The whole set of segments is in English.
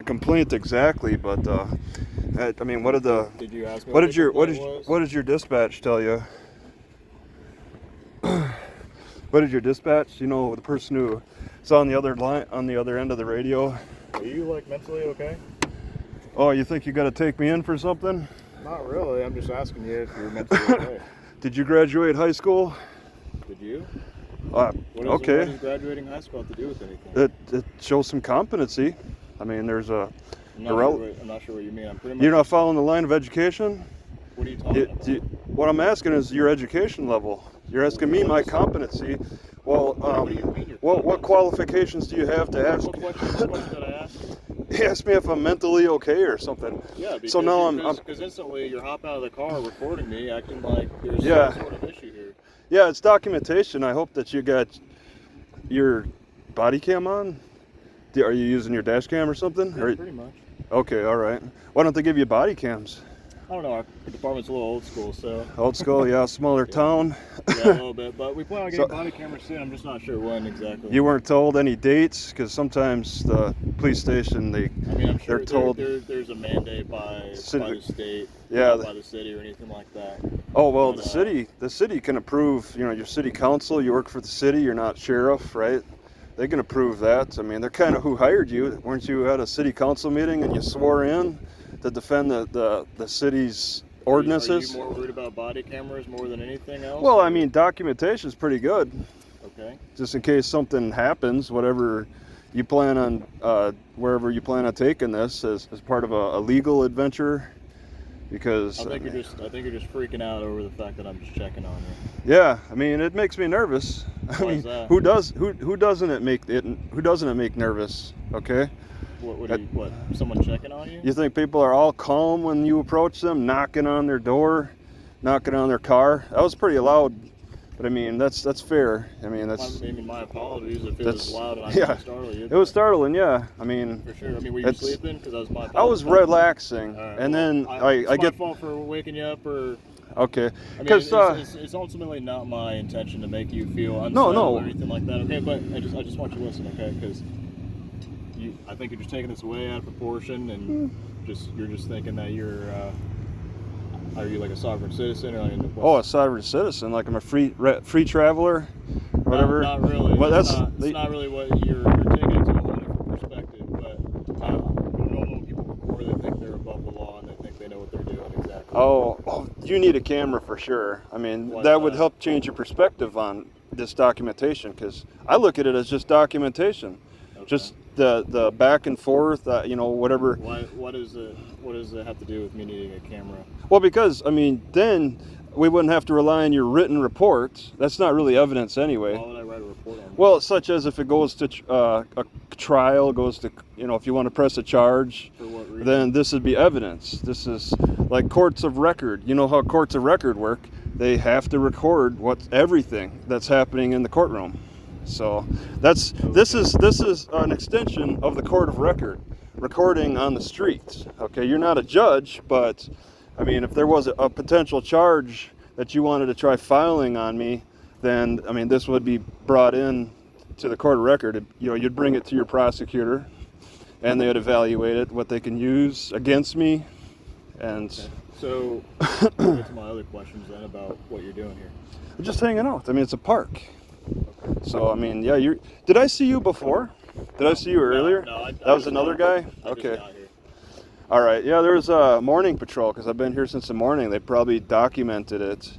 complaint exactly, but I mean, what did the Did you ask me what what did the your complaint was? your dispatch tell you? What did your dispatch? You know, the person who is on the other line, on the other end of the radio. Are you like mentally okay? Oh, you think you got to take me in for something? Not really. I'm just asking you if you're mentally okay. Did you graduate high school? Did you? Okay. What does graduating high school have to do with anything? It shows some competency. I mean, there's a. I'm not sure what you mean. I'm pretty much. You're not following the line of education? What are you talking about? What I'm asking is your education level. You're asking me my competency. Well, What do you mean what qualifications do you have to ask? What question did I ask you? He asked me if I'm mentally okay or something. Yeah, because, so now because instantly you're hopping out of the car recording me, acting like there's some sort of issue here. Yeah, it's documentation. I hope that you got your body cam on. Are you using your dash cam or something? Yeah, pretty much. Okay, all right. Why don't they give you body cams? I don't know, our department's a little old school, so... Old school, yeah, smaller town. Yeah, a little bit, but we plan on getting body cameras soon. I'm just not sure when exactly. You weren't told any dates? Because sometimes the police station, I'm sure they're told... there's a mandate by the state, yeah, not by the city or anything like that. Oh, well, but, the city can approve, you know, your city council, you work for the city, you're not sheriff, right? They can approve that. I mean, they're kind of who hired you. Weren't you at a city council meeting and you swore in to defend the city's ordinances? Are you more worried about body cameras more than anything else? Well, I mean, documentation is pretty good. Okay. Just in case something happens, whatever you plan on, wherever you plan on taking this as part of a legal adventure. Because I think you're just freaking out over the fact that I'm just checking on you. Yeah, I mean, it makes me nervous. Why is that? Who doesn't it make nervous? Okay. What? Someone checking on you? You think people are all calm when you approach them, knocking on their door, knocking on their car? That was pretty loud, but I mean that's fair. I mean my apologies if it was loud and I didn't startle you. It was startling, yeah. I mean. For sure. I mean, were you sleeping? Because that was my fault. I was relaxing, and then I get. My fault for waking you up, or. Okay. Because it's ultimately not my intention to make you feel unsettled or anything like that. Okay, but I just want you to listen, okay? Because I think you're just taking this way out of proportion, and you're just thinking that you're. Are you like a sovereign citizen, or like a sovereign citizen? Like I'm a free traveler, or whatever. Not really. Well, that's not really what you're taking it to a whole different perspective. But normal people record, they think they're above the law and they think they know what they're doing exactly. Oh, you need a camera for sure. I mean, that would help change your perspective on this documentation, because I look at it as just documentation, just the back and forth, whatever. What does it have to do with me needing a camera? Well, because I mean, then we wouldn't have to rely on your written report. That's not really evidence anyway. Why would I write a report on that? Well, such as if it goes to a trial, goes to, if you want to press a charge, for what reason? Then this would be evidence. This is like courts of record. You know how courts of record work? They have to record everything that's happening in the courtroom. So this is an extension of the court of record, recording on the streets. Okay, you're not a judge, but I mean, if there was a potential charge that you wanted to try filing on me, then I mean, this would be brought in to the court of record. You'd bring it to your prosecutor, and they would evaluate it, what they can use against me, and. Okay. So, I'll get to my other questions then about what you're doing here. I'm just hanging out. I mean, it's a park. So, I mean, yeah, did I see you before? Did I see you earlier? No, that was another guy? Okay. All right. Yeah, there was a morning patrol, because I've been here since the morning. They probably documented it.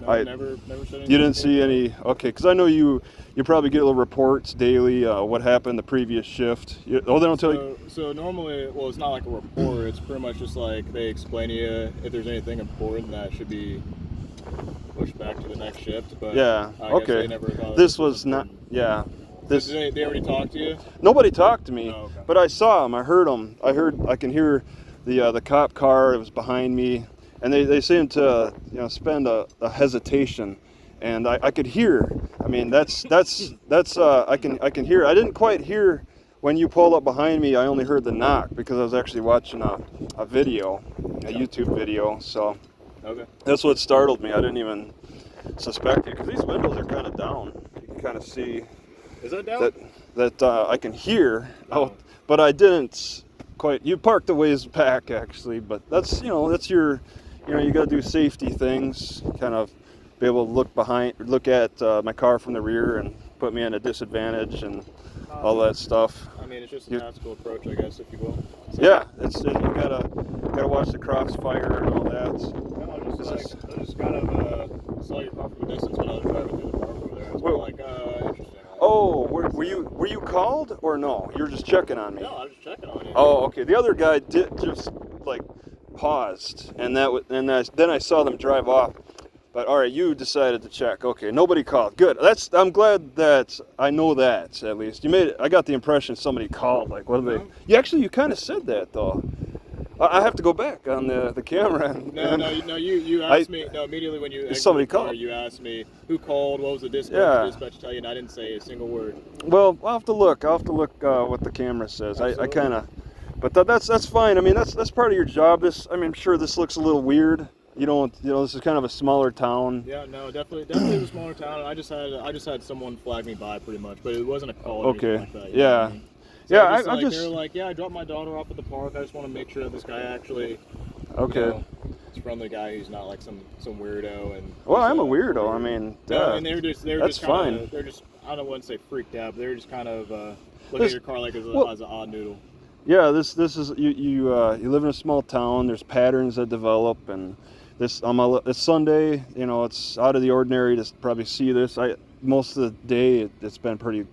No, never said anything. You didn't see any? Okay, because I know you probably get little reports daily, what happened the previous shift. They don't tell you? So normally, well, it's not like a report. It's pretty much just like they explain to you if there's anything important that should be pushed back to the next shift. But yeah, I guess they never thought this was not, yeah. They already talked to you? Nobody talked to me, oh, okay. But I saw them. I heard them. I can hear the cop car. It was behind me, and they seemed to spend a hesitation, and I could hear. I mean, that's I can hear. I didn't quite hear when you pulled up behind me. I only heard the knock because I was actually watching a video, a YouTube video. So that's what startled me. I didn't even suspect it, because these windows are kind of down. You can kind of see. Is that down? That I can hear. Oh, but I didn't quite. You parked a ways back actually, but that's that's your, you got to do safety things, kind of be able to look at my car from the rear and put me at a disadvantage and all that stuff. I mean, it's just a tactical approach, I guess, if you will. So, yeah, you gotta watch the crossfire and all that. No, I just kind of saw your car from a distance when I was driving through the park over there. I was interesting. Oh, were you called or no? You were just checking on me. No, I was just checking on you. Oh, okay. The other guy did just like paused, and then I saw them drive off. But all right, you decided to check. Okay, nobody called. Good. I'm glad that I know that at least. I got the impression somebody called. Like, what are they? You kind of said that though. I have to go back on the camera. You asked me. No, immediately when you somebody called. You asked me who called, what was the dispatch tell you, and I didn't say a single word. Well, I'll have to look what the camera says. I kind of, but that's fine. I mean, that's part of your job. I'm sure this looks a little weird. This is kind of a smaller town. Yeah, no, definitely a smaller town. I just had someone flag me by pretty much, but it wasn't a call or anything like that. Yeah. So yeah, they were like, I dropped my daughter off at the park. I just want to make sure that this guy actually, is from the guy who's not like some weirdo. And well, I'm a weirdo. I mean, and they were just fine. They're just, I don't want to say freaked out, but they were just kind of looking at your car like as an odd noodle. Yeah, this is you live in a small town. There's patterns that develop, and it's Sunday. It's out of the ordinary to probably see this. Most of the day it's been pretty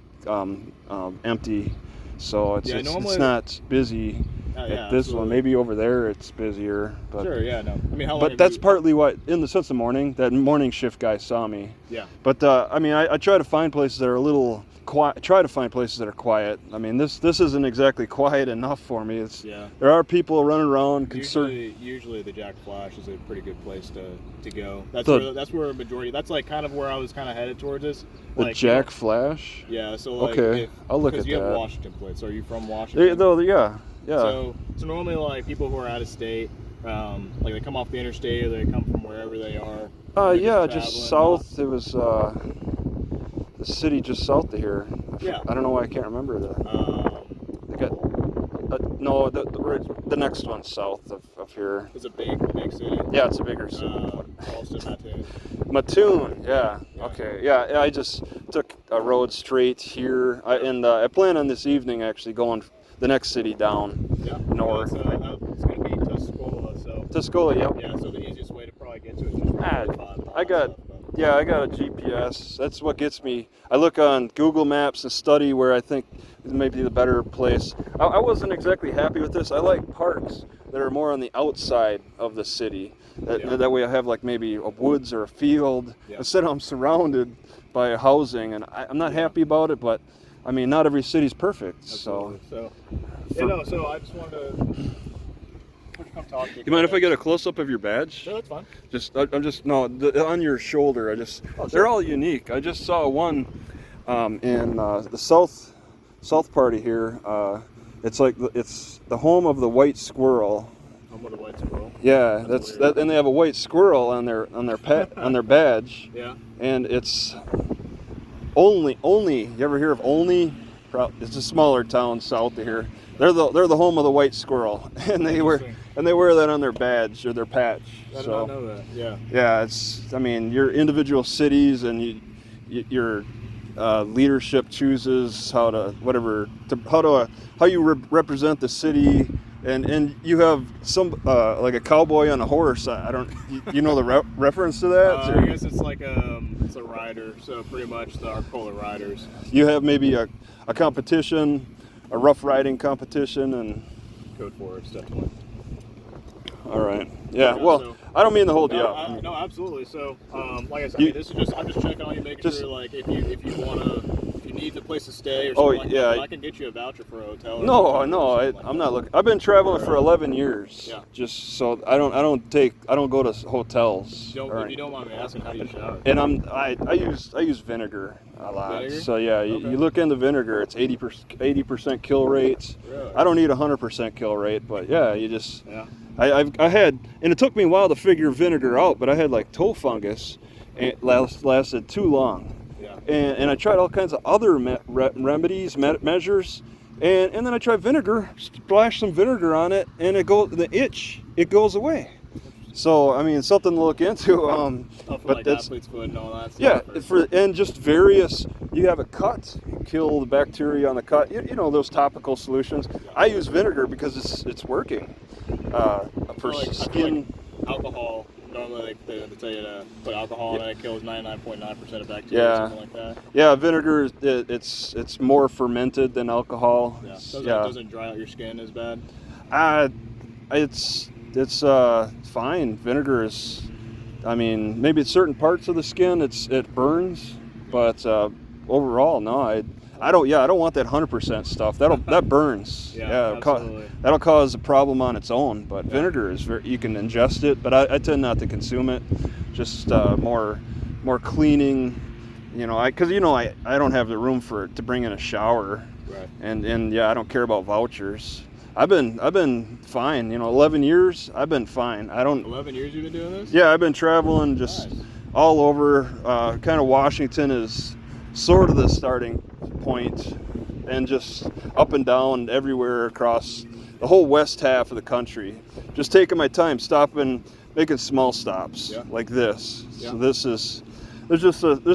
empty. So it's not busy at this one. Maybe over there it's busier. But, sure, yeah, no. I mean, but that's partly why, since the morning, that morning shift guy saw me. Yeah. But I try to find places that are a little quiet. Try to find places that are quiet. I mean, this isn't exactly quiet enough for me. There are people running around. Usually the Jack Flash is a pretty good place to go. That's where a majority. That's like kind of where I was kind of headed towards this. The Jack Flash. Yeah. So okay, I'll look at that. Because you have Washington plates. Are you from Washington? Yeah. So normally like people who are out of state, like they come off the interstate or they come from wherever they are. Just south. It was the city just south of here. I don't know why I can't remember that. They got no, the next one south of here. It's a big city. Yeah, it's a bigger city. Mattoon. Mattoon, yeah. Okay, yeah. I just took a road straight here, I plan on this evening actually going the next city down north. It's going to be Tuscola. Tuscola, yep. Yeah, so the easiest way to probably get to it is just I got a GPS. That's what gets me. I look on Google Maps and study where I think it may be the better place. I wasn't exactly happy with this. I like parks that are more on the outside of the city. That way I have like maybe a woods or a field instead I'm surrounded by housing, and I'm not happy about it, but I mean, not every city's perfect. Absolutely. So I just wanted to come talk to you. You mind if I get a close-up of your badge? Sure, that's fine. On your shoulder. They're all unique. I just saw one in the south part of here. It's the home of the white squirrel. Home of the white squirrel. Yeah, and they have a white squirrel on their badge. Yeah. And it's only. You ever hear of Olney? It's a smaller town south of here. They're the home of the white squirrel, and they wear that on their badge or their patch. I did not know that. Yeah. Yeah, your individual cities and your leadership chooses how you represent the city, and you have some like a cowboy on a horse. I don't. You know the reference to that? I guess it's like it's a rider. So pretty much the Arcola riders. You have maybe a competition. A rough riding competition and Code Forest, definitely. All right. Yeah. Well, I don't mean to hold you up. No, absolutely. So, like I said, I'm just checking on you, making sure, like, if you need a place to stay or something that, I can get you a voucher for a hotel. I'm not looking. I've been traveling for 11 years. Yeah. Just so I don't go to hotels. If you don't mind me asking, how do you shower? And I use vinegar a lot. Vinegar? So yeah, you look into vinegar. It's 80% kill rate. Really? I don't need 100% kill rate, but yeah, you just. Yeah. I had, and it took me a while to figure vinegar out, but I had like toe fungus, and it lasted too long. Yeah. And I tried all kinds of other remedies, measures, And then I try vinegar, splash some vinegar on it, and it goes away. So I mean, something to look into. For but like that's athlete's foot and all that yeah, stuff. and just various. You have a cut, kill the bacteria on the cut. You know those topical solutions. I use vinegar because it's working. For skin. Like alcohol. Normally they tell you to put alcohol in it. It kills 99.9% of bacteria. Or something like that. Yeah, vinegar. It's more fermented than alcohol. Yeah. Doesn't dry out your skin as bad. It's fine. Vinegar is, I mean, maybe at certain parts of the skin it burns, but overall, no, I don't want that 100% stuff. That burns. That'll cause a problem on its own. But vinegar is you can ingest it, but I tend not to consume it. Just more cleaning, because I don't have the room to bring in a shower, right? And I don't care about vouchers. I've been fine. 11 years. I've been fine. 11 years you've been doing this? Yeah, I've been traveling just all over. Kind of Washington is sort of the starting point, and just up and down everywhere across the whole west half of the country. Just taking my time, stopping, making small stops like this. Yeah. So this is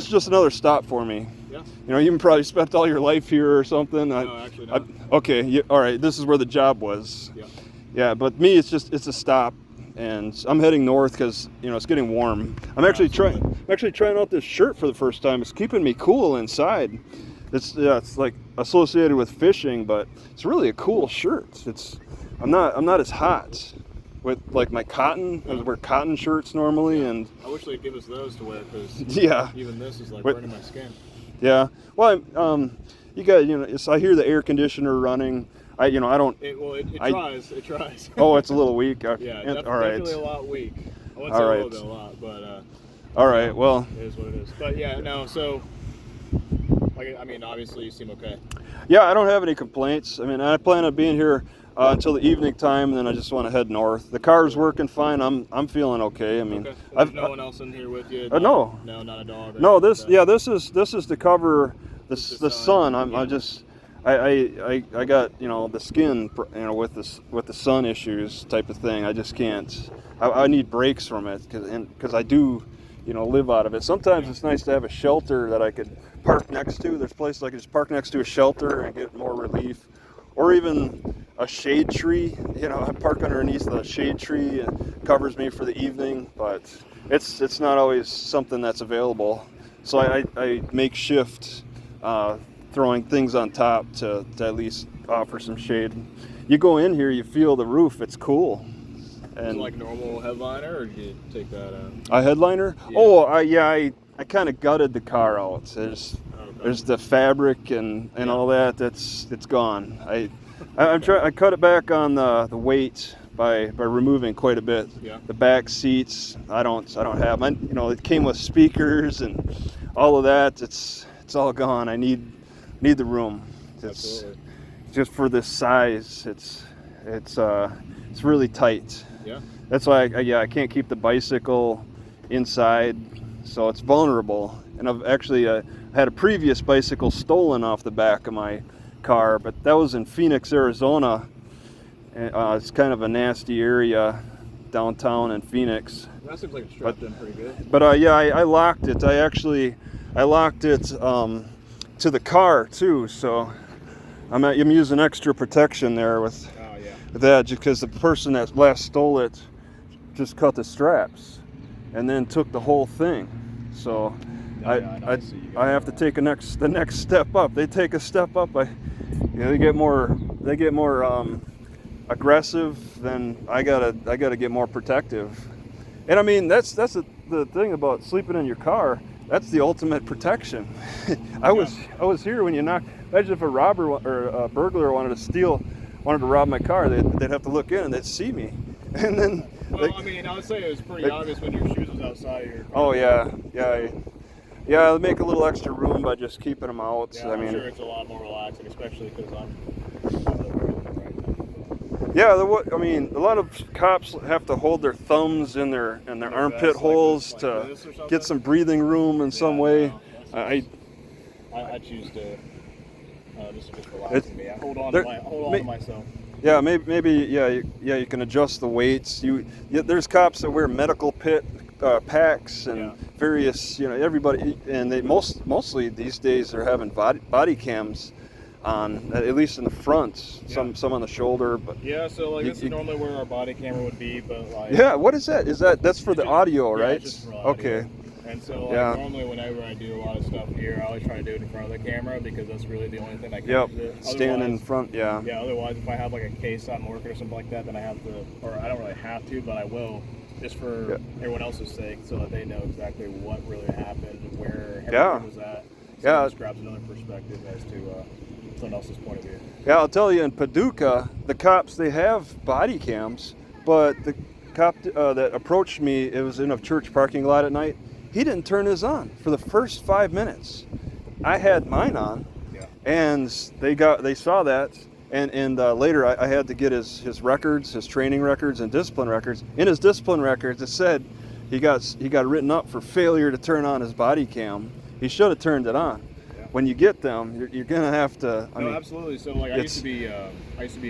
just another stop for me. Yeah. You probably spent all your life here or something. No, actually not. Okay, all right. This is where the job was. Yeah. Yeah, but me, it's a stop, and I'm heading north because it's getting warm. I'm actually trying out this shirt for the first time. It's keeping me cool inside. It's like associated with fishing, but it's really a cool shirt. I'm not as hot with like my cotton. I wear cotton shirts normally, and I wish they'd give us those to wear because even this is like burning my skin. Yeah. Well, you got I hear the air conditioner running. I don't. It tries. Oh, it's a little weak. Yeah, all right. Definitely a lot weak. I wouldn't say a little bit, a lot, but. All right. Well. It is what it is. But yeah, no. So, obviously you seem okay. Yeah, I don't have any complaints. I plan on being here until the evening time, and then I just want to head north. The car's working fine. I'm feeling okay. Okay. There's no one else in here with you? No. No, not a dog. No, this is to cover the sun. I got the skin with the sun issues type of thing. I just can't. I need breaks from it because I do live out of it. Sometimes it's nice to have a shelter that I could park next to. There's places I could just park next to a shelter and get more relief, or even a shade tree. I park underneath the shade tree and covers me for the evening. But it's not always something that's available. So I make shift. Throwing things on top to at least offer some shade. You go in here, you feel the roof. It's cool. And is it like normal headliner, or did you take that out? A headliner? Yeah. Oh, I kind of gutted the car out. There's the fabric and all that. It's gone. I cut it back on the weight by removing quite a bit. Yeah. The back seats, I don't have. It came with speakers and all of that. It's all gone. I need the room. Absolutely. Just for this size, it's really tight. Yeah. That's why I can't keep the bicycle inside, so it's vulnerable. And I've actually had a previous bicycle stolen off the back of my car, but that was in Phoenix, Arizona. It's kind of a nasty area downtown in Phoenix. That seems like it's strapped in pretty good. But I locked it. I locked it to the car too, so I'm using extra protection there with that, just because the person that last stole it just cut the straps and then took the whole thing. So I have to take the next step up. They take a step up. They get more aggressive. Then I gotta get more protective. And that's the thing about sleeping in your car. That's the ultimate protection. I was here when you knocked. Imagine if a robber or a burglar wanted to rob my car. They'd have to look in and they'd see me. And then. Well, I would say it was pretty obvious when your shoes was outside of your car. Oh yeah. They make a little extra room by just keeping them out. Yeah, I'm sure it's a lot more relaxing, especially because I'm. Yeah, a lot of cops have to hold their thumbs in their armpit holes to get some breathing room in some way. No, I choose to this is just relaxing me. I hold on to myself. Yeah, maybe you can adjust the weights. There's cops that wear medical packs and various, everybody, and they mostly these days they're having body cams on, at least in the front, some on the shoulder, but so like this is normally where our body camera would be, but like what is that? That's for the audio, right? It's just for audio. Okay. And so like normally whenever I do a lot of stuff here, I always try to do it in front of the camera because that's really the only thing I can stand in front. Yeah, otherwise if I have like a case I'm working or something like that, then I have to, or I don't really have to, but I will, just for everyone else's sake, so that they know exactly what really happened, where everything was at. So it just grabs another perspective as to someone else's point of view. Yeah, I'll tell you, in Paducah, the cops, they have body cams, but the cop that approached me, it was in a church parking lot at night, he didn't turn his on for the first 5 minutes. I had mine on, and they saw that, and later I had to get his records, his training records and discipline records. In his discipline records, it said he got written up for failure to turn on his body cam. He should have turned it on. When you get them, you're gonna have to. I mean, absolutely. So like I used to be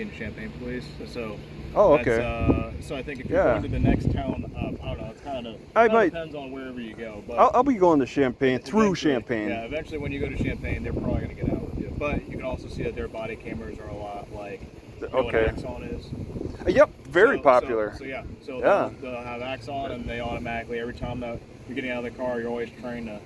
in Champaign Police. So so I think if you're going to the next town up, I don't know. It's kind of depends on wherever you go. But I'll be going to Champaign through Champaign. Yeah, eventually when you go to Champaign, they're probably gonna get out with you. But you can also see that their body cameras are a lot like what Axon is. Yep, very popular. So they'll have Axon, and they automatically every time that you're getting out of the car, you're always trying to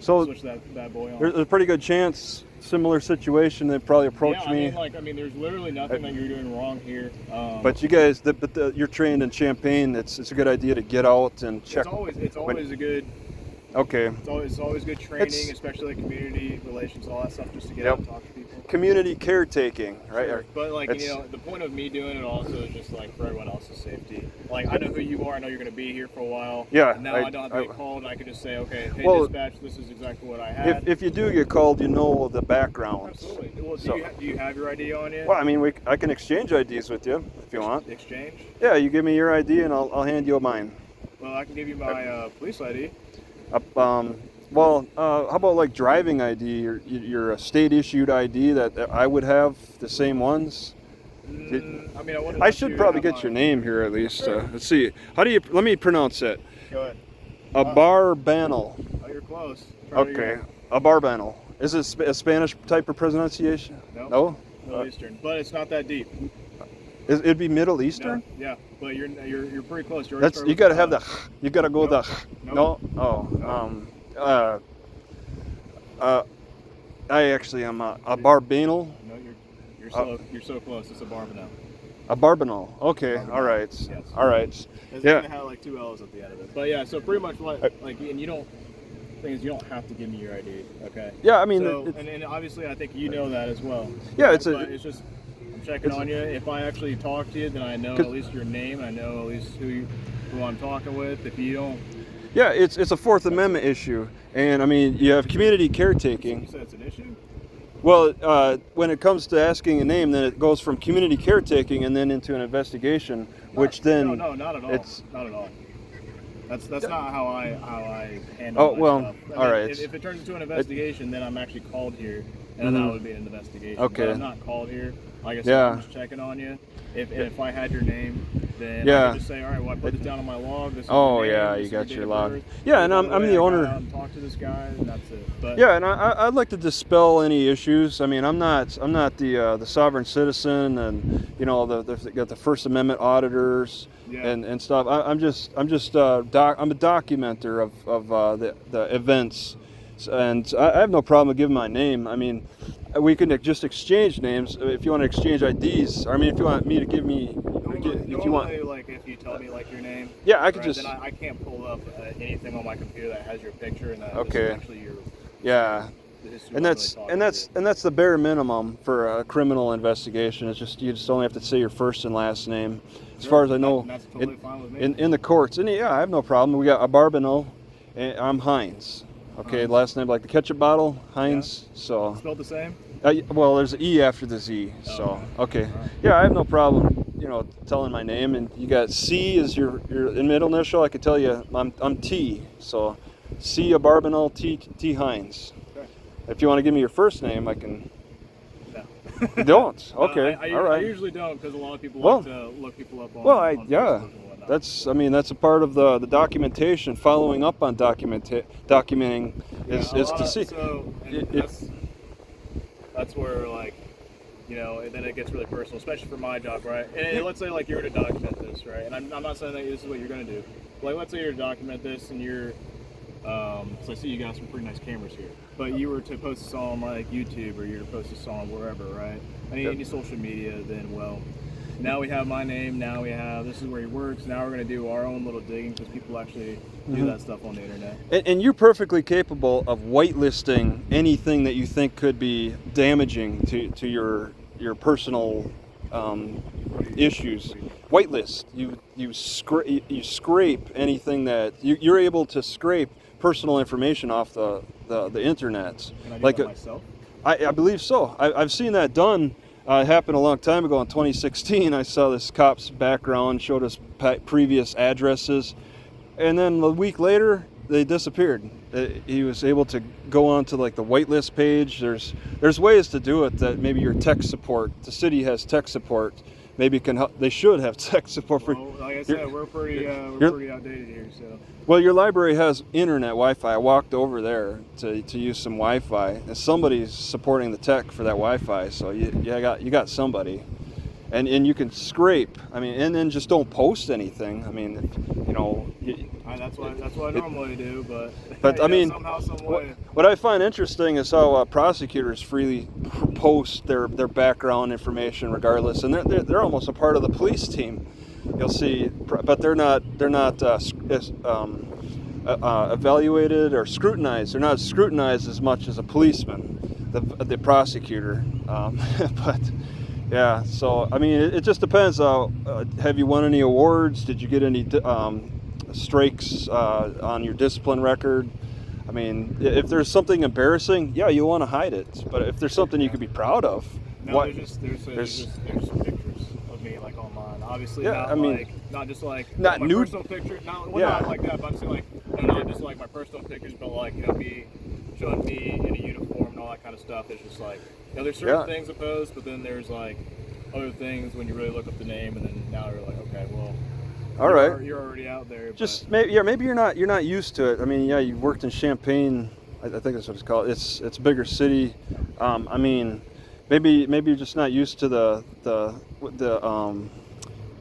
switch that boy on. There's a pretty good chance, similar situation, they probably approach me. I mean, there's literally nothing that you're doing wrong here. But you guys, you're trained in Champaign. It's a good idea to get out and check. It's always a good. Okay. It's always good training, especially like community relations, all that stuff, just to get out and talk to people. Community caretaking, right? Sure. But like the point of me doing it also is just like for everyone else's safety. Like I know who you are, I know you're going to be here for a while. Yeah. And now I don't have to get called, and I can just say, okay, hey dispatch, this is exactly what I had. If you do get called, you know the background. Absolutely. Well, do you have your ID on you? Well, I mean, I can exchange IDs with you if you want. Exchange? Yeah, you give me your ID and I'll hand you mine. Well, I can give you my police ID. How about like driving ID or your state issued ID that I would have the same ones? I should probably get your name here at least. Sure. Let's see. Let me pronounce it. Go ahead. Abarganel. Oh, you're close. Okay. Abarganel. Is it a Spanish type of pronunciation? No? Middle Eastern, but it's not that deep. It'd be Middle Eastern? No, yeah, but you're pretty close. You got to have the. You got to go nope. No. Oh. I actually am a Barbanel. No, you're so close. It's a Barbanel. Abarganel. Okay. All right. Yes. All right. It's gonna have like 2 L's at the end of it. But yeah, so pretty much and you don't. Thing is, you don't have to give me your ID. Okay. Yeah, I mean. So, and obviously, I think you know that as well. Yeah, it's just. Checking on you. If I actually talk to you, then I know at least your name. I know at least who I'm talking with. If you don't, yeah, it's a Fourth Amendment issue, and I mean you have community caretaking. You said it's an issue. Well, when it comes to asking a name, then it goes from community caretaking and then into an investigation, which then no, not at all. Not at all. That's not how I handle. Stuff. All right. If it turns into an investigation, then I'm actually called here, and that would be an investigation. Okay. But I'm not called here. Like I said, I'm just checking on you. If I had your name, then I could just say, all right, well, I put this down on my log. This is your name, you got your log. Birth. Yeah, and I'm the owner. And talk to this guy, and that's it. But yeah, and I'd like to dispel any issues. I mean, I'm not the sovereign citizen, and got the First Amendment auditors and stuff. I'm a documenter of the events, and I have no problem giving my name. I mean, we can just exchange names if you want to exchange IDs. I mean, if you want me to give me, if you want, like if you tell me like your name. Yeah, I could just. Then I can't pull up anything on my computer that has your picture and that is actually your. Yeah. And that's the bare minimum for a criminal investigation. It's just you just only have to say your first and last name, as far as I know. That's totally fine with me. In the courts, and I have no problem. We got Abarganel, and I'm Hines. Okay, last name like the ketchup bottle, Hines. Yeah. So. Spelled the same. Well, there's an E after the Z. So okay. Right. Yeah, I have no problem. Telling my name, and you got C is your middle initial. I could tell you I'm T. So C Abarganel, T Hines. Okay. If you want to give me your first name, I can. Yeah. Don't? Okay. All right. I usually don't because a lot of people Well, like to look people up on. Well, on yeah. Facebook and whatnot. That's a part of the documentation. Following up on documenting is to see. So that's where like, you know, and then it gets really personal, especially for my job, right? And let's say like you're to document this, right? And I'm not saying that this is what you're going to do. Like, let's say you're to document this and you're, so I see you got some pretty nice cameras here, but you were to post this on like YouTube or you're to post this on wherever, right? Any social media, then well, now we have my name, now we have, this is where he works, now we're going to do our own little digging because people actually do that stuff on the internet. And you're perfectly capable of whitelisting anything that you think could be damaging to your personal issues. Whitelist. You scrape anything that you're able to scrape personal information off the internet. Can I do like that myself? I believe so. I've seen that done. It happened a long time ago in 2016. I saw this cop's background, showed us previous addresses, and then a week later they disappeared. He was able to go on to like the whitelist page. There's ways to do it that maybe your tech support. The city has tech support. Maybe can help. They should have tech support for. Well, like I said, we're pretty outdated here. So. Well, your library has internet Wi-Fi. I walked over there to use some Wi-Fi, and somebody's supporting the tech for that Wi-Fi. So you got somebody, and you can scrape. I mean, and then just don't post anything. I mean, you know. That's what I normally do, but I mean, somehow, some way. What I find interesting is how prosecutors freely post their background information, regardless, and they're almost a part of the police team. You'll see, but they're not evaluated or scrutinized. They're not scrutinized as much as a policeman, the prosecutor. But yeah, so I mean, it just depends. Have you won any awards? Did you get any strikes on your discipline record? I mean, if there's something embarrassing, yeah, you want to hide it. But if there's something you could be proud of, no, there's pictures of me like online. Obviously, yeah, not just like not my nude personal picture. Not like that. But I'm saying like not just like my personal pictures, but like, you know, me showing me in a uniform and all that kind of stuff. It's just like, you know, there's certain things to post, but then there's like other things when you really look up the name, and then now you're like, okay, well. All right. You're already out there. Just maybe you're not used to it. I mean, yeah, you worked in Champaign. I think that's what it's called. It's a bigger city. I mean, maybe you're just not used to the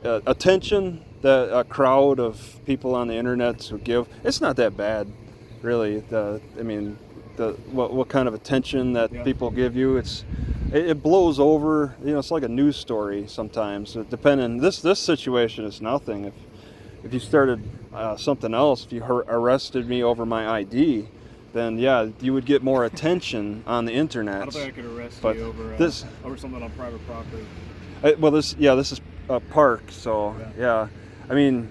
attention that a crowd of people on the internet would give. It's not that bad, really. What kind of attention that people give you? It blows over. You know, it's like a news story sometimes. Depending, this situation is nothing. If you started something else, if you arrested me over my ID, then yeah, you would get more attention on the internet. I don't think I could arrest you over something on private property. This is a park, so yeah. I mean,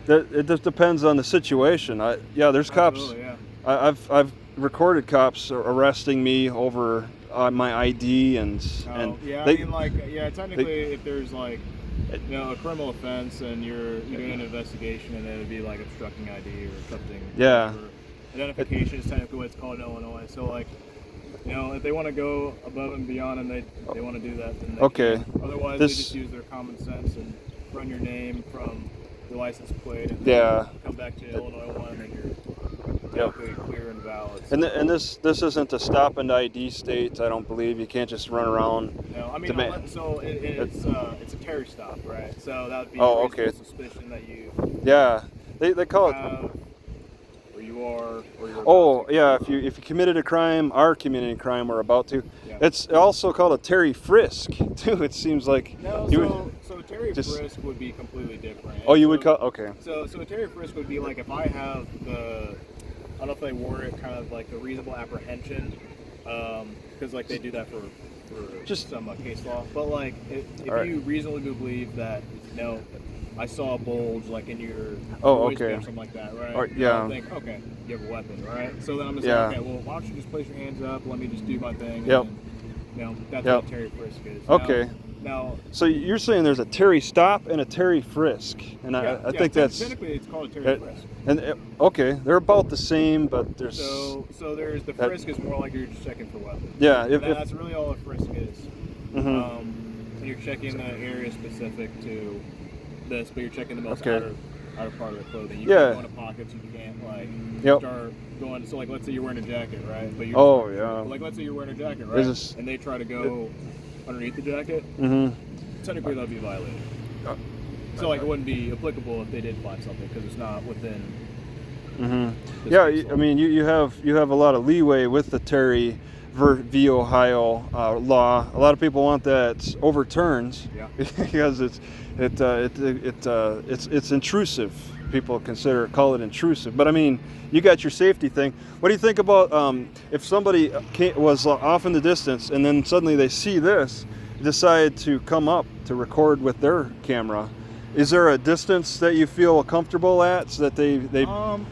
it just depends on the situation. There's cops. Yeah. I've recorded cops arresting me over my ID technically, if there's like, you know, a criminal offense and you're doing an investigation, and it would be like obstructing ID or something. Yeah. Identification is technically what it's called in Illinois. So like, you know, if they want to go above and beyond and they want to do that, then they can. Otherwise, they just use their common sense and run your name from your license plate and come back to Illinois 1 and you're clear and valid. So. And this isn't a stop and ID state. I don't believe you can't just run around. No, I mean, it's a Terry stop, right? So that would be a suspicion that you. Yeah, they call it. Where you are. Or you're if you committed a crime, are committing a crime, or about to. Yeah. It's also called a Terry frisk too. It seems like. No, so Terry frisk would be completely different. Oh, you would call okay. So a Terry frisk would be like if I have I don't know if they word it kind of like a reasonable apprehension, because like they do that for just some case law. But like if you reasonably believe that, you know, I saw a bulge like in your waistband or something like that, right? I think, okay, you have a weapon, right? So then I'm just like, okay, well, why don't you just place your hands up? Let me just do my thing. Yep. And, you know, that's what Terry frisk is. Okay. Now, so you're saying there's a Terry stop and a Terry frisk, and I think that's technically it's called a Terry frisk. And they're about the same, but there's so there's the frisk is more like you're just checking for weapons. Yeah, that's really all a frisk is. And you're checking the area specific to this, but you're checking the most outer part of the clothing. You can't go into pockets. You can't like start going. So like, let's say you're wearing a jacket, right? But you're like, let's say you're wearing a jacket, right? And they try to go underneath the jacket. Technically, that'd be violated. So like, it wouldn't be applicable if they did find something because it's not within. Yeah, I mean, you have a lot of leeway with the Terry v. Ohio law. A lot of people want that overturned because it's intrusive. People call it intrusive. But I mean, you got your safety thing. What do you think about if somebody was off in the distance and then suddenly they see this, decide to come up to record with their camera? Is there a distance that you feel comfortable at so that they I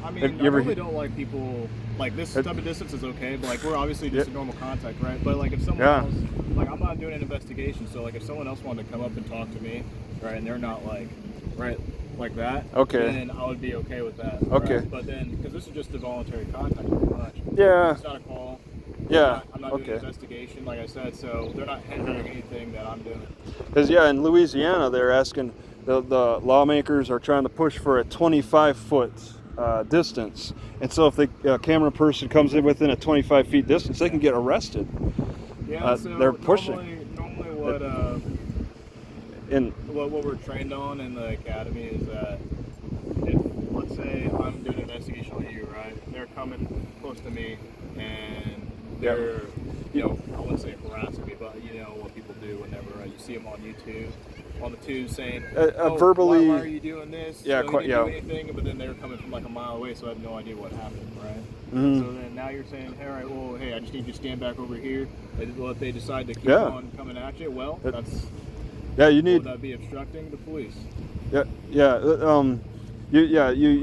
mean, I really don't like people like this type of distance is okay, but like we're obviously just a normal contact, right? But like if someone else, like I'm not doing an investigation, so like if someone else wanted to come up and talk to me, right, and they're not like like that, then I would be okay with that. Right? But then because this is just a voluntary contact, pretty much. Yeah. It's not a call. I'm not doing an investigation, like I said, so they're not hindering anything that I'm doing. Because in Louisiana, they're asking. The lawmakers are trying to push for a 25-foot distance, and so if the camera person comes in within a 25 feet distance, they can get arrested. Yeah, so they're pushing. Normally what we're trained on in the academy is that if, let's say, I'm doing an investigation on you, right? They're coming close to me, and they're, I wouldn't say harassing me, but you know what people do whenever you see them on YouTube. On the tube saying, verbally, why are you doing this? You didn't do anything, but then they were coming from like a mile away, so I had no idea what happened, right? So then now you're saying, hey, all right, well, hey, I just need you to stand back over here. Well, if they decide to keep on coming at you, well, that's would that be obstructing the police? You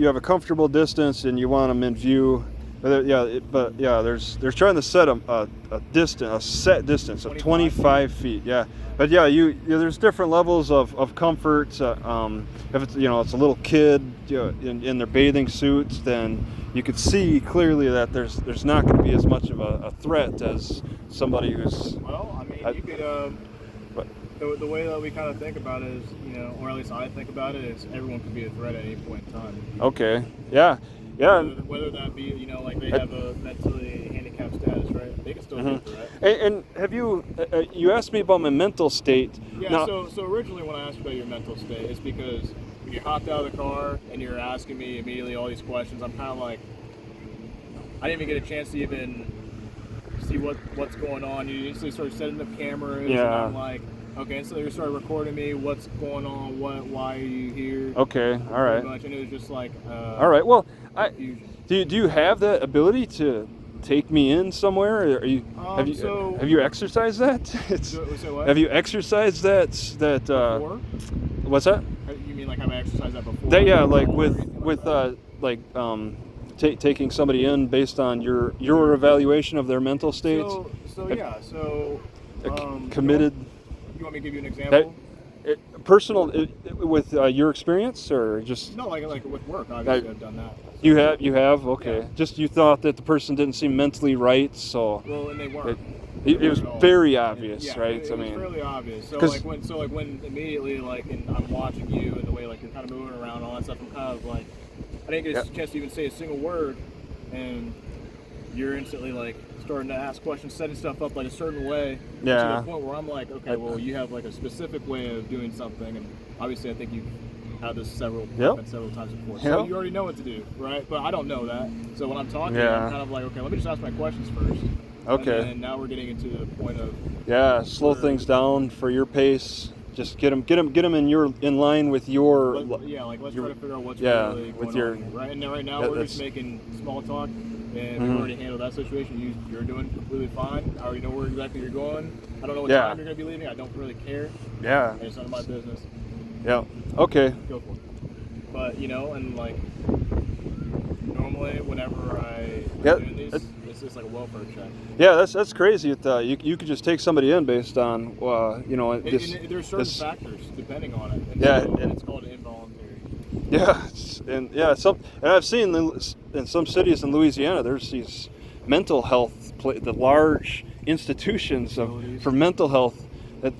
have a comfortable distance and you want them in view. They're trying to set a set distance of 25 feet. Yeah, but there's different levels of comfort. If it's it's a little kid in their bathing suits, then you could see clearly that there's not going to be as much of a threat as somebody who's. Well, I mean, you could. The way that we kind of think about it is, or at least I think about it, is everyone could be a threat at any point in time. Okay. Yeah. Yeah. Whether that be, like they have a mentally handicapped status, right? They can still be a threat. And have you asked me about my mental state? Yeah. Now, so originally when I asked about your mental state, it's because when you hopped out of the car and you're asking me immediately all these questions, I'm kind of like, I didn't even get a chance to even see what's going on. You instantly started setting up cameras, and I'm like, okay, so they started recording me. What's going on? Why are you here? Okay, all right. Much, and it was just like. All right. Well, do you have the ability to take me in somewhere? Or have you exercised that? What? Have you exercised that? Before? What's that? You mean like have I exercised that before? Taking somebody in based on your evaluation of their mental state. Committed. You want me to give you an example? Personal with your experience, or just no, like with work. Obviously, I've done that. So. You have okay. Yeah. Just you thought that the person didn't seem mentally right, so. Well, and they weren't. It was very obvious, right? It was fairly obvious. So when immediately and I'm watching you and the way you're kind of moving around and all that stuff, I'm kind of like, I didn't get a chance to even say a single word, and you're instantly starting to ask questions, setting stuff up a certain way. Yeah. To the point where I'm like, okay, well, you have a specific way of doing something, and obviously I think you've had this several times before. So you already know what to do, right? But I don't know that. So when I'm talking, I'm kind of like, okay, let me just ask my questions first. Okay. And now we're getting into the point of slow things down for your pace. Just get them in line with your. Let's try to figure out what's really going on. Right, and right now we're just making small talk. And we've already handled that situation. You're doing completely fine. I already know where exactly you're going. I don't know what time you're going to be leaving. I don't really care. Yeah. It's none of my business. Yeah. Okay. Go for it. But, and normally whenever I do these, it's just like a welfare check. Yeah, that's crazy. You could just take somebody in based on, and there's certain factors depending on it. And it's called involuntary. Yeah, and I've seen in some cities in Louisiana, there's these mental health, the large institutions for mental health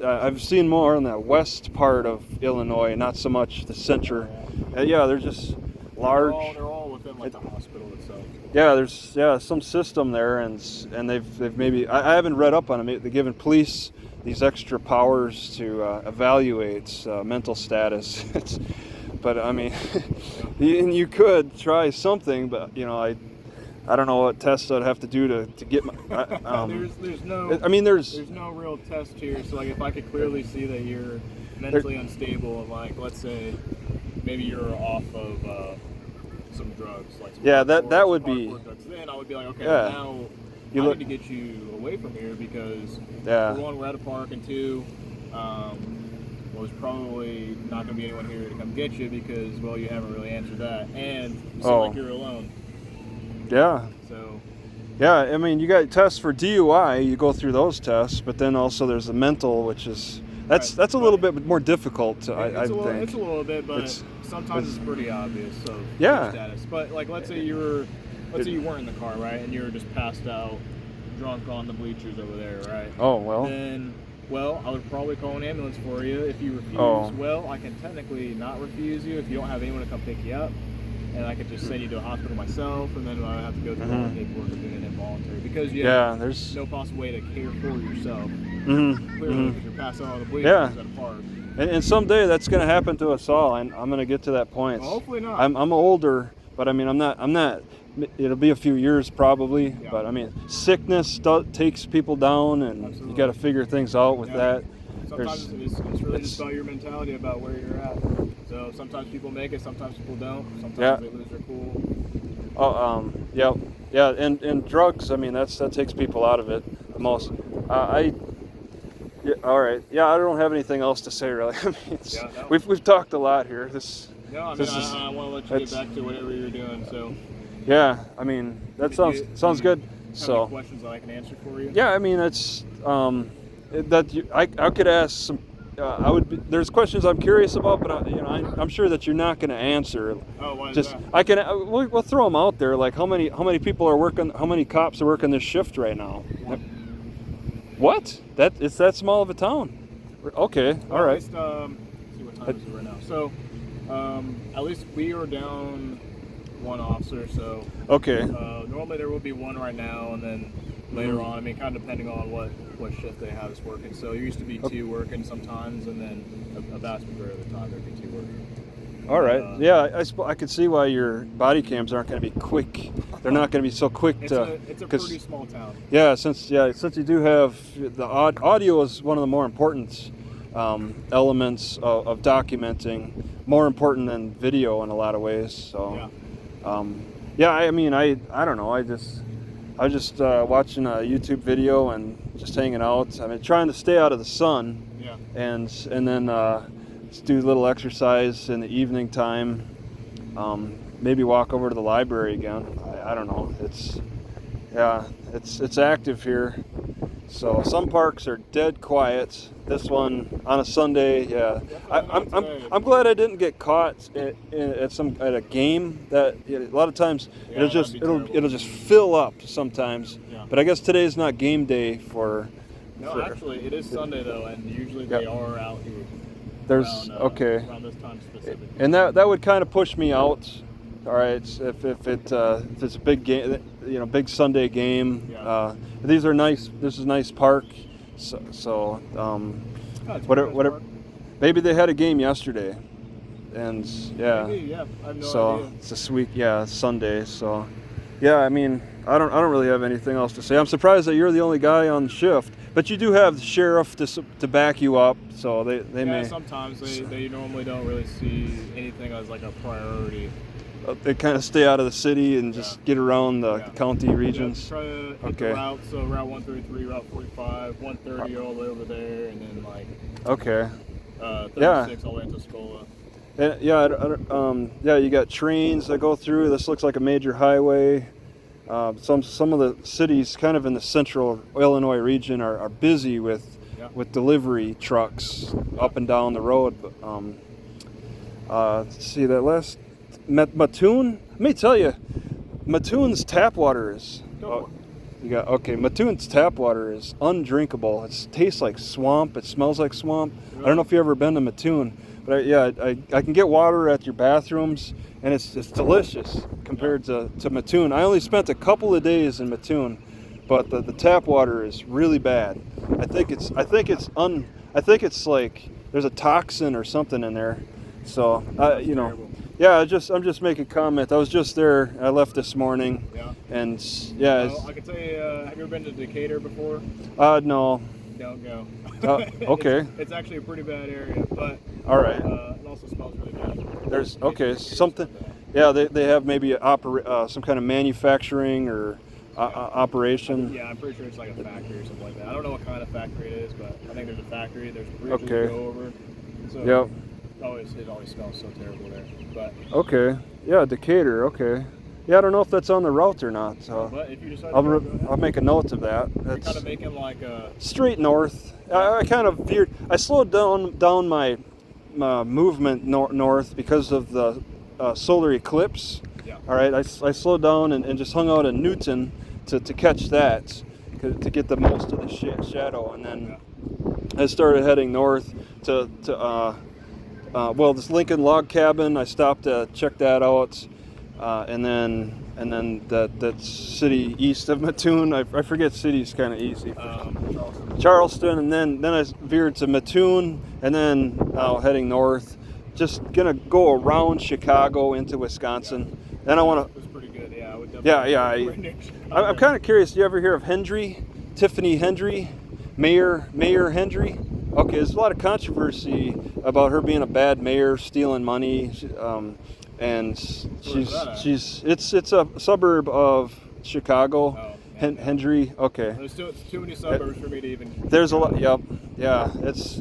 I've seen more in the west part of Illinois, not so much the center. Yeah, they're just large. They're all within like the hospital itself. Yeah, there's some system there, and they've maybe I haven't read up on them. They're giving police these extra powers to evaluate mental status. But I mean, you could try something, but you know, I don't know what tests I'd have to do to get my. There's no. I mean, there's no real test here. So like, if I could clearly see that you're mentally unstable, and like, let's say, maybe you're off of some drugs, like some that would be. Drugs, then I would be like, okay, yeah. now I need to get you away from here because for one, we're at a park, and two, well, there's probably not going to be anyone here to come get you because, well, you haven't really answered that, and you seem like you're alone. Yeah. So. Yeah, I mean, you got tests for DUI. You go through those tests, but then also there's the mental, which is that's a little bit more difficult. I think it's a little bit, but sometimes it's pretty obvious. So yeah. Status. But like, let's say you weren't in the car, right, and you were just passed out, drunk on the bleachers over there, right? Oh well. Then, well, I would probably call an ambulance for you. If you refuse, well, I can technically not refuse you if you don't have anyone to come pick you up. And I could just send you to a hospital myself, and then I have to go through all the paperwork of doing it involuntary because you have there's no possible way to care for yourself. Clearly, because you're passing out on the bleachers at a park. And someday that's going to happen to us all, and I'm going to get to that point. Well, hopefully not. I'm older, but I mean, I'm not. It'll be a few years probably, but I mean, sickness takes people down, and you got to figure things out with that. Sometimes it's really just about your mentality about where you're at. So sometimes people make it, sometimes people don't. Sometimes they lose their cool. Yeah, and drugs. I mean, that takes people out of it the most. All right. Yeah, I don't have anything else to say really. I mean, we've talked a lot here. I want to let you get back to whatever you're doing. So. Yeah, I mean that sounds good. So. Any questions that I can answer for you? Yeah, I mean it's I could ask some. There's questions I'm curious about, but I'm sure that you're not going to answer. Oh, why is that? I can. We'll throw them out there. Like how many people are working? How many cops are working this shift right now? What? It's that small of a town? Okay, well, all right. At least, see what time is it right now? So, at least we are down one officer. So. Okay. Normally there will be one right now, and then. Later on, I mean, kind of depending on what shift they have is working. So there used to be two working sometimes, and then a vast majority of the time there'd be two working. All right. I could see why your body cams aren't going to be quick. They're not going to be so quick. It's a pretty small town. Yeah, since you do have the audio is one of the more important elements of documenting, more important than video in a lot of ways. So, I mean, I don't know. I was just watching a YouTube video and just hanging out. I mean, trying to stay out of the sun. Yeah. And then just do a little exercise in the evening time. Maybe walk over to the library again. I don't know. It's active here. So some parks are dead quiet. This one on a Sunday, I'm glad I didn't get caught at a game. That a lot of times it'll just fill up sometimes. Yeah. But I guess today's not game day for. No, actually, it is Sunday though, and usually they are out here. Around this time specifically. And that would kind of push me out. All right, if it's a big game, big Sunday game. Yeah. These are nice. This is a nice park. So whatever. Maybe they had a game yesterday, and Maybe, I have no idea. It's this week. Yeah, it's Sunday. So I mean, I don't really have anything else to say. I'm surprised that you're the only guy on shift, but you do have the sheriff to back you up. So they may. Sometimes they normally don't really see anything as like a priority. They kind of stay out of the city and just get around the county regions. Try to hit the route, so Route 133, Route 45, 130 all the way over there, and then 36 all the way into Arcola. You got trains that go through. This looks like a major highway. Some of the cities kind of in the central Illinois region are busy with delivery trucks up and down the road. Let's see that last. Mattoon, let me tell you, Mattoon's tap water is You got okay. Mattoon's tap water is undrinkable. It tastes like swamp. It smells like swamp. I don't know if you've ever been to Mattoon, but I can get water at your bathrooms, and it's delicious compared to Mattoon. I only spent a couple of days in Mattoon, but the tap water is really bad. I think it's like there's a toxin or something in there. So you know. Yeah, I'm just making a comment. I was just there. I left this morning. Yeah. And yeah. Well, I can tell you, have you ever been to Decatur before? No. Don't go. Okay. It's actually a pretty bad area, but all right. It also smells really bad. There's something. Yeah, they have maybe some kind of manufacturing or operation. Yeah, I'm pretty sure it's like a factory or something like that. I don't know what kind of factory it is, but I think there's a factory. There's bridges to go over. So yep. It always smells so terrible there. But okay. Yeah, Decatur. Okay. Yeah, I don't know if that's on the route or not. So but if you decide I'll make a note of that. That's kind of making like a straight north. I kind of veered. I slowed down my movement north because of the solar eclipse. Yeah. All right. I slowed down and just hung out in Newton to catch that, to get the most of the shadow, and then I started heading north to this Lincoln log cabin. I stopped to check that out, and then that city east of Mattoon. I forget cities kind of easy. Charleston, and then I veered to Mattoon, and then heading north. Just gonna go around Chicago into Wisconsin. Then I want to. It was pretty good. Yeah, I would definitely. I'm kind of curious. Do you ever hear of Hendry, Tiffany Hendry, Mayor Hendry? Okay, there's a lot of controversy about her being a bad mayor, stealing money, and it's a suburb of Chicago. Oh, Hendry. Okay. There's too many suburbs for me to even. There's a lot. Yep. Yeah.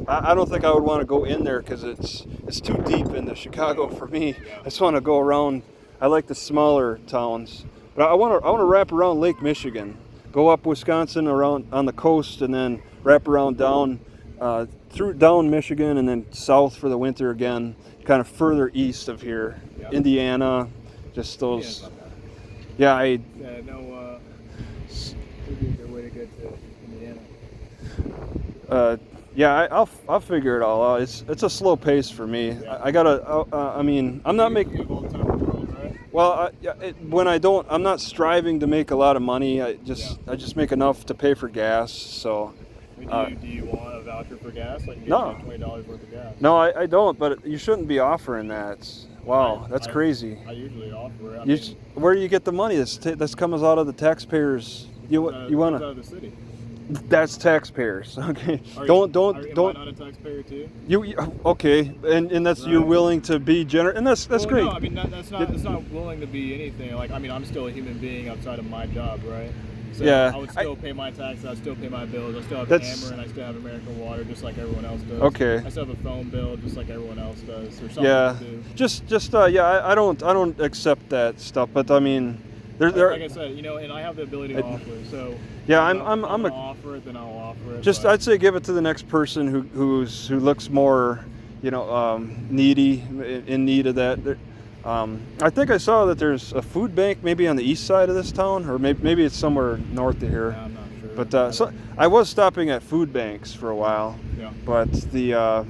I don't think I would want to go in there because it's too deep into Chicago for me. I just want to go around. I like the smaller towns, but I want to wrap around Lake Michigan, go up Wisconsin around on the coast, and then wrap around down down Michigan, and then south for the winter again, kind of further east of here, Indiana, just those. Yeah, no. Would be a good way to get to Indiana. Yeah, I'll figure it all out. It's a slow pace for me. Yeah. I gotta. I mean, I'm not making. You have all the time in the world, right? Well, I'm not striving to make a lot of money. I just make enough to pay for gas. So. Do you want a voucher for gas? Like no. $20 worth of gas? No, I don't. But you shouldn't be offering that. Wow, that's crazy. I usually offer it. Where do you get the money? This comes out of the taxpayers. You want out of the city. That's taxpayers. Okay. Am I not a taxpayer too? Okay, and that's right. You're willing to be generous, and that's great. No, I mean that's not willing to be anything. Like I mean, I'm still a human being outside of my job, right? So yeah. I would still pay my taxes. I still pay my bills. I still have Hammer, and I still have American Water, just like everyone else does. Okay. I still have a phone bill, just like everyone else does, or something. Yeah. To do. I don't accept that stuff, but I mean, like I said, and I have the ability to offer. So yeah, I'm gonna offer it, then I'll offer it. I'd say give it to the next person who looks more, needy, in need of that. I think I saw that there's a food bank maybe on the east side of this town, or maybe it's somewhere north of here. Yeah, I'm not sure. But so I was stopping at food banks for a while. Yeah. But the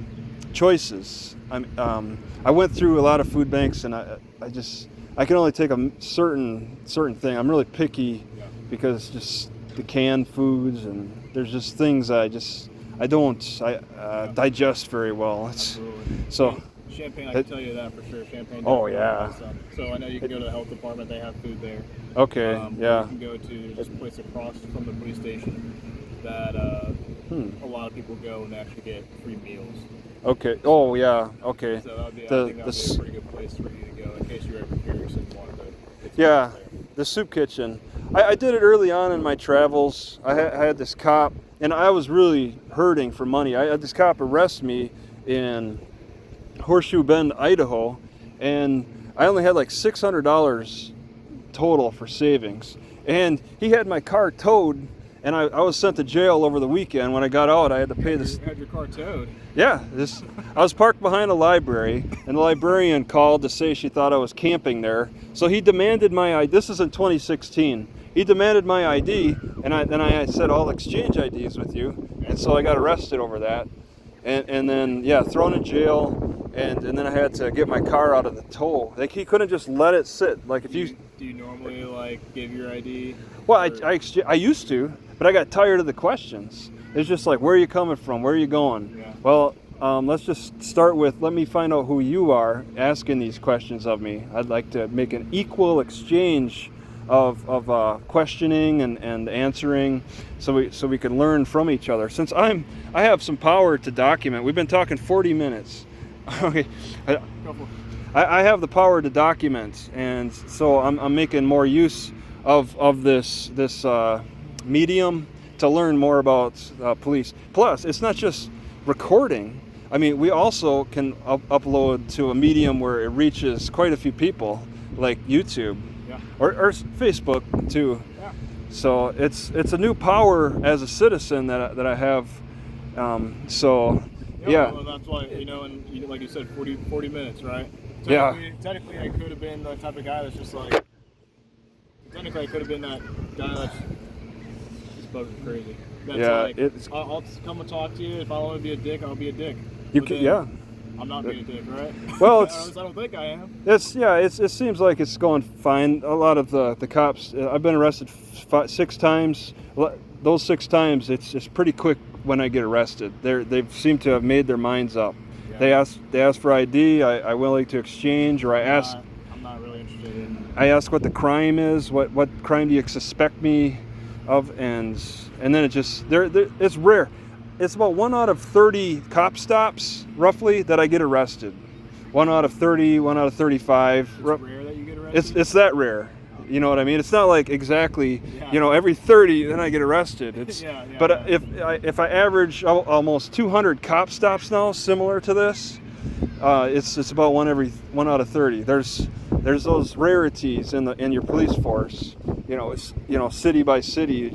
choices, I went through a lot of food banks, and I can only take a certain thing. I'm really picky because just the canned foods, and there's just things I don't digest very well. So. Champagne, I can tell you that for sure. Champagne. Oh yeah. So I know you can go to the health department; they have food there. Okay. Yeah. You can go to this place across from the police station that a lot of people go and actually get free meals. Okay. Oh yeah. Okay. So I think that would be a pretty good place for you to go in case you're ever curious and wanted to. Yeah, the soup kitchen. I did it early on in my travels. I had this cop, and I was really hurting for money. I had this cop arrest me in Horseshoe Bend, Idaho, and I only had like $600 total for savings. And he had my car towed, and I was sent to jail over the weekend. When I got out, I had to pay this. You had your car towed? Yeah, I was parked behind a library, and the librarian called to say she thought I was camping there. So he demanded my ID. This is in 2016, he demanded my ID, and then I said I'll exchange IDs with you, and so I got arrested over that, and then yeah, thrown in jail, and then I had to get my car out of the tow. Like he couldn't just let it sit. Like if you do you normally like give your ID? Well, I used to, but I got tired of the questions. It's just like, where are you coming from? Where are you going? Yeah. Well, let's just start with, let me find out who you are asking these questions of me. I'd like to make an equal exchange of questioning and answering, so we can learn from each other. Since I have some power to document. We've been talking 40 minutes. Okay. I have the power to document, and so I'm making more use of this medium to learn more about police. Plus, it's not just recording. I mean, we also can upload to a medium where it reaches quite a few people, like YouTube, or Facebook too. Yeah. So it's a new power as a citizen that I have. Yeah. Well, that's why, and like you said, 40 minutes, right? Technically, I could have been the type of guy that's just like. Technically, I could have been that guy that's just bugging crazy. That's I'll come and talk to you. If I want to be a dick, I'll be a dick. I'm not being a dick, right? Well, I don't think I am. It seems like it's going fine. A lot of the cops. I've been arrested 6 times. Those 6 times, it's pretty quick when I get arrested. They seem to have made their minds up. Yeah. They ask for ID. I'm willing to exchange, or I ask. I'm not really interested in. I ask what the crime is. What crime do you suspect me of? And then it just it's rare. It's about 1 out of 30 cop stops, roughly, that I get arrested. 1 out of 30, 1 out of 35. It's rare that you get arrested? It's that rare. You know what I mean? It's not like exactly, every 30, then I get arrested. But if I average almost 200 cop stops now, similar to this, it's about 1 out of 30. There's those rarities in your police force. City by city,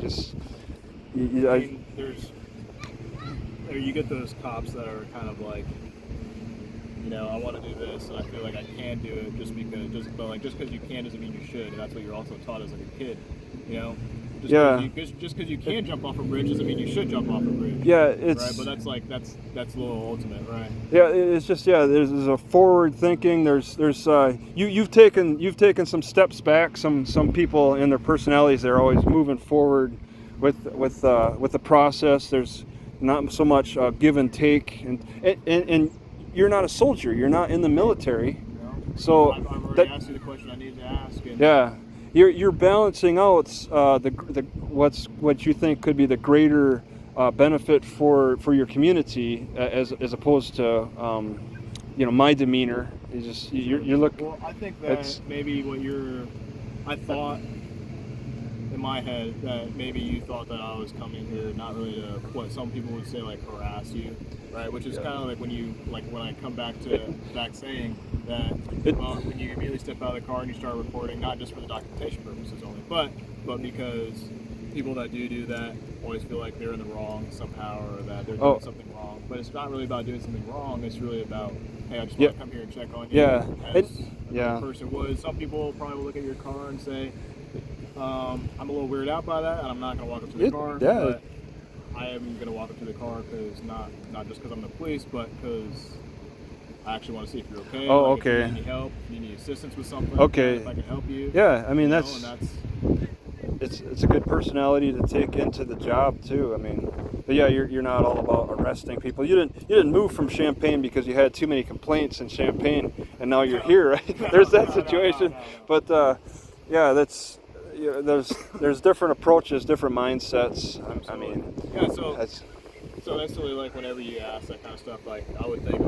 you get those cops that are kind of like, I want to do this, and I feel like I can do it just because you can doesn't mean you should, and that's what you're also taught as like a kid, Just because you can jump off a bridge doesn't mean you should jump off a bridge. Yeah, it's right, but that's a little ultimate, right? Yeah, it's just there's a forward thinking. You've taken some steps back. Some people in their personalities, they're always moving forward with the process. There's not so much give and take, and you're not a soldier. You're not in the military, so I've already asked you the question I needed to ask. You're balancing out what you think could be the greater benefit for your community as opposed to my demeanor. You're looking. Well, I think that maybe I thought in my head that maybe you thought that I was coming here not really to what some people would say like harass you, right? Which is kind of like when I come back saying that when you immediately step out of the car and you start recording, not just for the documentation purposes only, but because people that do that always feel like they're in the wrong somehow, or that they're doing something wrong. But it's not really about doing something wrong. It's really about, hey, I just want to come here and check on you. As a person would. Some people probably will look at your car and say, I'm a little weirded out by that, and I'm not going to walk up to the car. But I am going to walk up to the car because not just because I'm the police, but because I actually want to see if you're okay. Okay. If you need any help, if you need assistance with something. Okay. If I can help you. Yeah, I mean it's a good personality to take into the job too. I mean, but you're not all about arresting people. You didn't move from Champaign because you had too many complaints in Champaign, and now you're here, right? There's that situation. No. But there's different approaches, different mindsets. I mean, so that's really like whenever you ask that kind of stuff, like I would think,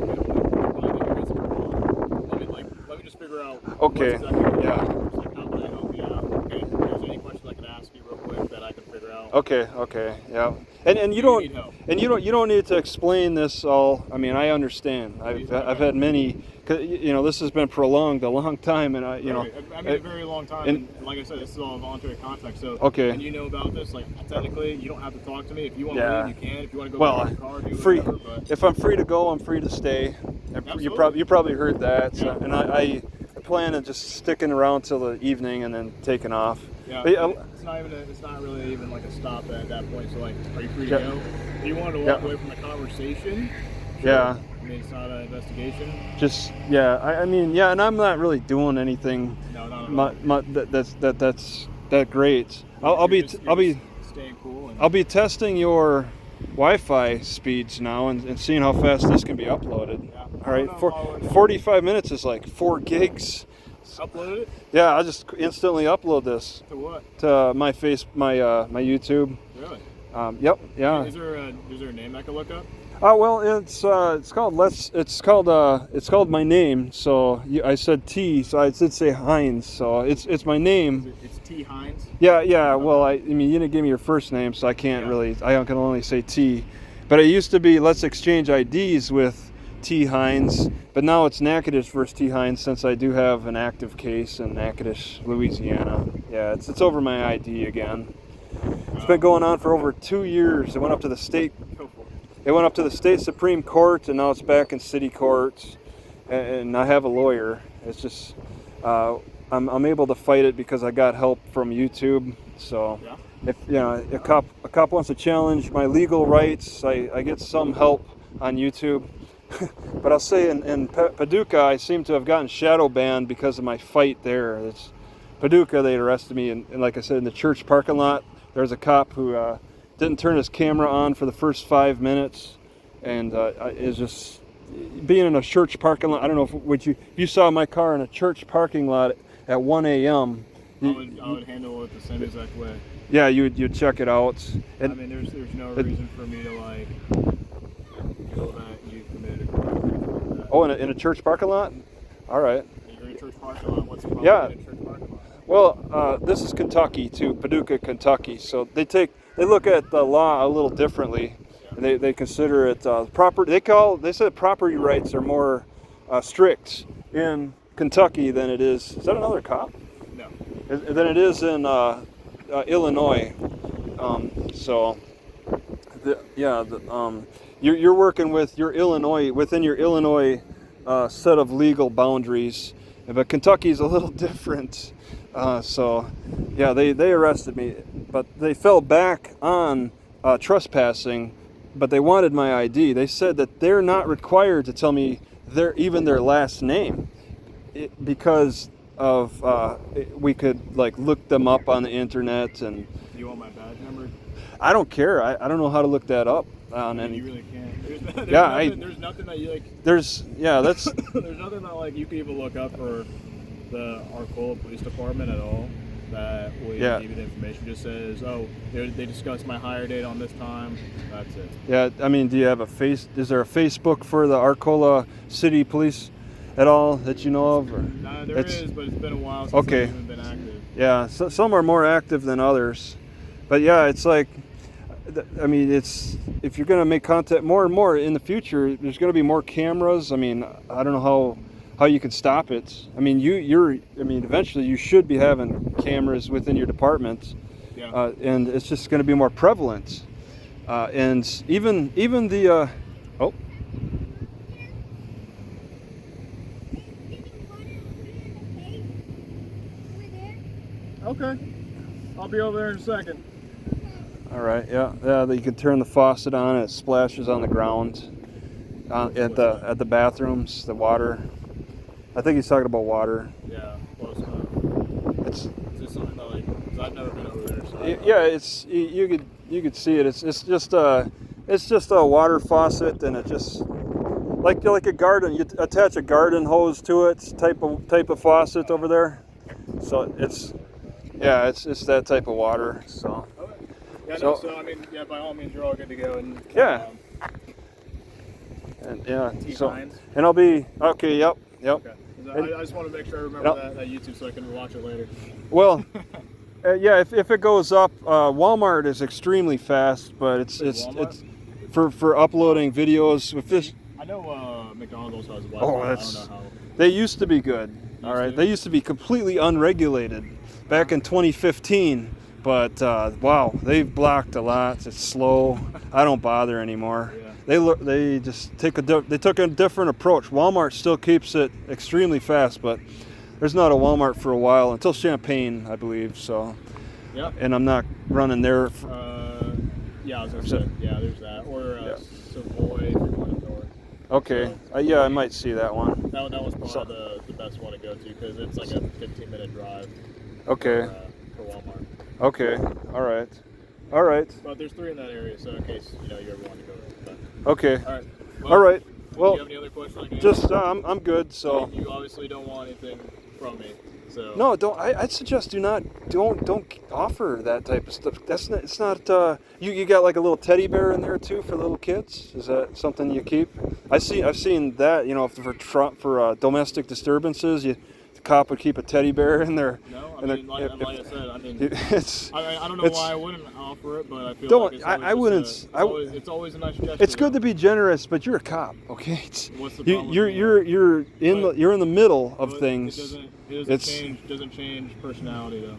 let me just figure out. Okay. Exactly like, how can I help you out? Okay. If there's any questions I can ask you real quick that I can figure out. Okay. Yeah. And you don't need to explain this all. I mean, I understand. I've had many. This has been prolonged a long time, and a very long time. And like I said, this is all voluntary contact. So and you know about this. Like technically, you don't have to talk to me. If you want to leave, you can. If you want to go back to your car, do whatever. But if I'm free to go, I'm free to stay. You probably heard that. So, and I plan on just sticking around till the evening and then taking off. Yeah, But, it's not really even like a stop at that point. So like, are you free to Yeah. go? If you wanted to walk away from the conversation, sure. Yeah. I mean, it's not an investigation. Just I mean, yeah, and I'm not really doing anything. No, not at all. That's great. I'll be staying cool. I'll be testing your Wi-Fi speeds now and seeing how fast this can be uploaded. Yeah. All right, 45 minutes is like 4 gigs. Upload it? Yeah, I'll just instantly upload this. To what? To my my YouTube. Really? Yep. Yeah. Is there a name I can look up? Oh well, it's called my name. So I said T, so I did say Hines. So it's my name. It's T Hines. Yeah. Well, I mean, you didn't give me your first name, so I can't really. I can only say T. But it used to be Let's Exchange IDs with T Hines, but now it's Natchitoches versus T Hines since I do have an active case in Natchitoches, Louisiana. Yeah, it's over my ID again. It's been going on for over 2 years. It went up to the state. It went up to the state Supreme Court, and now it's back in city courts. And I have a lawyer. It's just I'm able to fight it because I got help from YouTube. So if a cop wants to challenge my legal rights, I get some help on YouTube. But I'll say in Paducah, I seem to have gotten shadow banned because of my fight there. It's Paducah, they arrested me, and like I said, in the church parking lot, there was a cop who didn't turn his camera on for the first 5 minutes, and is just being in a church parking lot. I don't know if you saw my car in a church parking lot at 1 a.m. I would handle it the same exact way. Yeah, you'd check it out. And, I mean, there's no reason for me to like feel that you committed a crime like that. Oh, in a church parking lot? All right. You're in a church parking lot. What's the problem in a church parking lot? Well, this is Kentucky too, Paducah, Kentucky. So they look at the law a little differently. Yeah. They consider it proper. They said property rights are more strict in Kentucky than it is. Is that another cop? No. Than it is in Illinois. You're working with your Illinois within your Illinois set of legal boundaries, but Kentucky's a little different. They arrested me, but they fell back on trespassing, but they wanted my ID. They said that they're not required to tell me their last name because of we could like look them up on the internet. And do you want my badge number? I don't care. I don't know how to look that up on any. You really can't. There's nothing that you like. That's There's nothing that like you can even look up for the Arcola Police Department at all that will give you the information. Just says, oh, they discussed my hire date on this time. That's it. Yeah, I mean, do you have is there a Facebook for the Arcola City Police at all that you know of? Or? No, there is, but it's been a while since they've even been active. Yeah, so some are more active than others. But yeah, it's like, I mean, if you're going to make content more and more in the future, there's going to be more cameras. I mean, I don't know how you can stop it. I mean, eventually you should be having cameras within your department, and it's just going to be more prevalent. And even the Okay, I'll be over there in a second. All right, yeah. You can turn the faucet on. It splashes on the ground at the bathrooms. The water. I think he's talking about water. Yeah, close enough. Is this something that because I've never been over there. So you could see it. It's just a water faucet, and it just like a garden. You attach a garden hose to it. Type of faucet over there. So it's that type of water. So. Okay. So I mean, by all means, you're all good to go. And and I'll be okay. Yep. Okay. I just want to make sure I remember that YouTube so I can watch it later. Well, if it goes up, Walmart is extremely fast, but it's for uploading videos with this. I know McDonald's has Wi-Fi. I don't know how. They used to be good. All right, they used to be completely unregulated back in 2015. But wow, they've blocked a lot. It's slow. I don't bother anymore. Yeah. They just took a different approach. Walmart still keeps it extremely fast, but there's not a Walmart for a while until Champaign, I believe. So. Yeah. And I'm not running there. Yeah, I was gonna say. Yeah, there's that. Or Savoy if you're going up north. Okay. So, Yeah, I might see that one. That was probably the best one to go to because it's like a 15-minute drive. Okay. For Walmart. Okay. All right. All right. But there's 3 in that area, so in case you ever want to go there. But, okay. All right. Well, all right. Well, do you have any other questions? Just I'm good. So you obviously don't want anything from me. So no, don't. I'd suggest don't offer that type of stuff. That's not. It's not. You got like a little teddy bear in there too for little kids. Is that something you keep? I've seen that. For domestic disturbances, the cop would keep a teddy bear in there. No, I mean, like I said, I mean, I don't know why I wouldn't offer it, but I feel don't. Like I wouldn't. It's always a nice gesture. It's good to be generous, but you're a cop, okay? What's the problem? You're in the middle of things. It doesn't change personality though.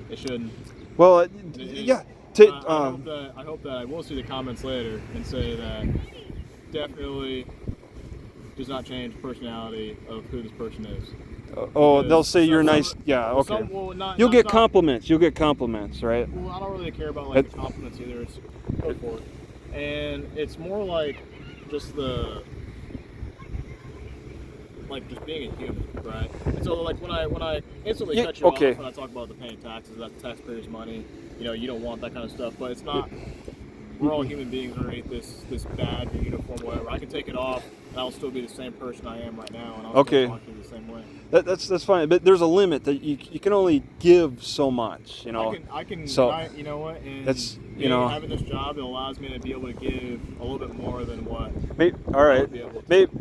It shouldn't. Well, yeah. I hope that I will see the comments later and say that definitely does not change personality of who this person is. They'll say you're nice. Yeah, okay. You'll get compliments. You'll get compliments, right? Well, I don't really care about the compliments either. It's go for it. And it's more like just just being a human, right? And so when I instantly cut you off when I talk about the paying taxes, that's taxpayers' money. You don't want that kind of stuff, but it's not. We're all human beings underneath this badge or uniform, whatever. I can take it off, and I'll still be the same person I am right now, and I'll still talk to you the same way. That's fine, but there's a limit that you can only give so much, I can. So you know what? And that's having this job, it allows me to be able to give a little bit more than what. All right.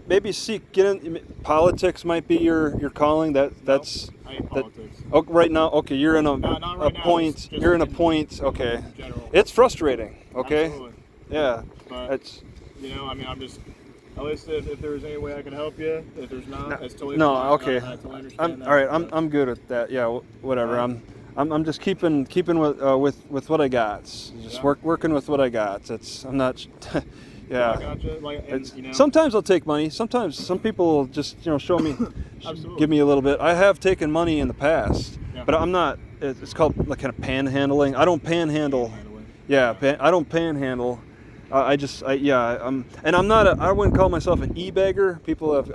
Maybe get in. Politics might be your calling. That's. I hate politics. Oh, right now, okay. You're in not right a point. Now, you're in a point. Okay. In general. It's frustrating. Okay. Absolutely. Yeah. But it's. I'm just. At least if there's any way I can help you, if there's not, that's totally no. fine. Okay. I totally understand all right. I'm good at that. Yeah. Whatever. Right. I'm just keeping with what I got. Just working with what I got. I'm not. Yeah. I gotcha. Sometimes I'll take money. Sometimes some people will just show me, give me a little bit. I have taken money in the past, but I'm not. It's called like kind of panhandling. I don't panhandle. Yeah. I don't panhandle. And I'm not. I wouldn't call myself an e-beggar. People have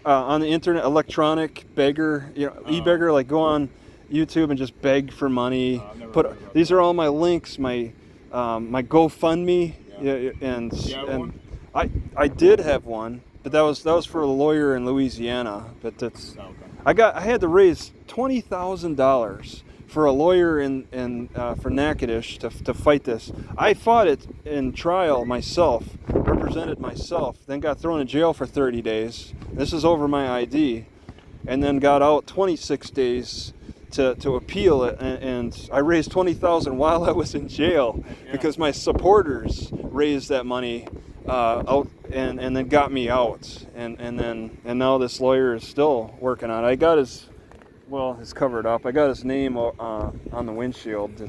on the internet, electronic beggar. E-beggar, like go on YouTube and just beg for money. These are all my links, my GoFundMe, and I did have one, but that was for a lawyer in Louisiana. But I had to raise $20,000 for a lawyer for Natchitoches to fight this. I fought it in trial myself, represented myself, then got thrown in jail for 30 days. This is over my ID, and then got out 26 days to appeal it, and I raised $20,000 while I was in jail because my supporters raised that money out and then got me out, and now this lawyer is still working on it. I got it's covered up. I got his name on the windshield.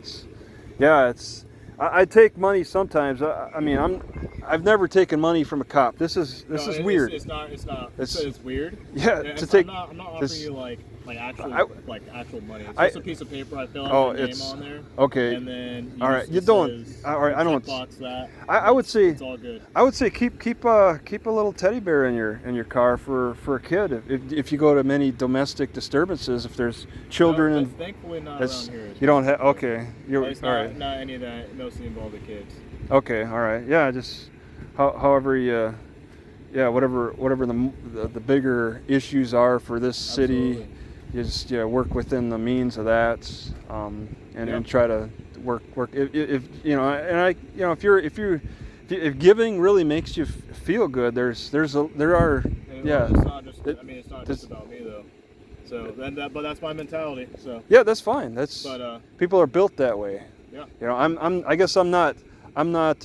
I take money sometimes. I've never taken money from a cop. This is weird. It's not. It's weird. Yeah, I'm not offering you like actual money. It's just a piece of paper. I fill out my name on there. Okay. And then all right. You don't. All right. I don't. Box that. I would say. It's all good. I would say keep a little teddy bear in your car for a kid. If you go to many domestic disturbances, if there's children and thankfully not around here. You don't have. Okay. You're all right. Not any of that. Mostly involved with kids. Okay. All right. Yeah. Just however you. Yeah. Whatever the bigger issues are for this city. Absolutely. You just work within the means of that, and try to work. If giving really makes you feel good, there are. It's not just. It's not just about me though. So but that's my mentality. So. Yeah, that's fine. People are built that way. Yeah. I guess I'm not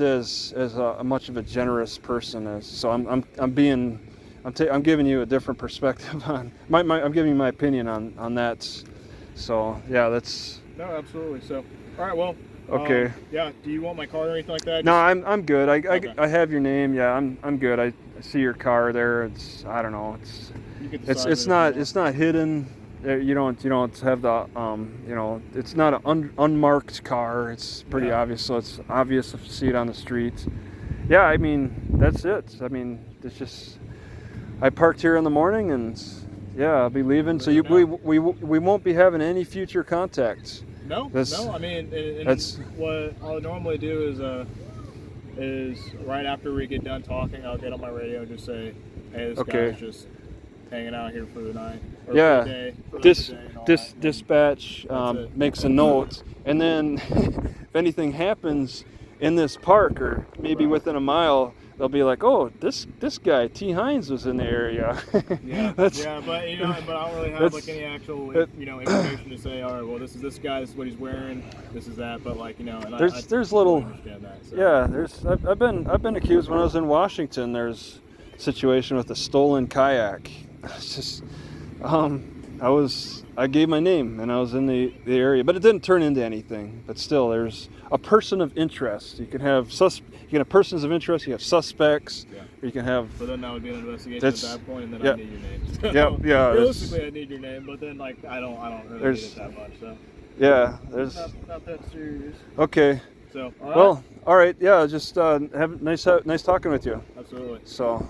as much of a generous person I'm giving you a different perspective on I'm giving you my opinion on that. So yeah, that's. No, absolutely. So all right, well. Okay. Do you want my card or anything like that? No, I'm good. I have your name. Yeah, I'm good. I see your car there. I don't know. it's not hidden. You don't have the it's not an unmarked car. It's pretty obvious, so it's obvious if you see it on the street. Yeah, I mean that's it. I mean it's just I parked here in the morning and I'll be leaving. So we won't be having any future contacts. No. I mean, that's what I'll normally do is right after we get done talking, I'll get on my radio and just say, hey, this guy's just hanging out here for the night. Or for the day, Dispatch makes a note, and then if anything happens in this park or maybe within a mile, they'll be like, oh, this guy T. Hines was in the area. but I don't really have like any actual information to say. All right, well, this is this guy. This is what he's wearing. This is that. But like and there's little. Understand that, so. I've been accused when I was in Washington. There's a situation with a stolen kayak. It's just I gave my name and I was in the area, but it didn't turn into anything. But still, there's a person of interest. You can have persons of interest. You have suspects. Yeah. Or you can have. So then that would be an investigation at that point, and then I need your name. So realistically, I need your name, but then like I don't really need it that much. So. Yeah, there's. Not that serious. Okay. So. All right. Yeah, just have nice talking with you. Absolutely. So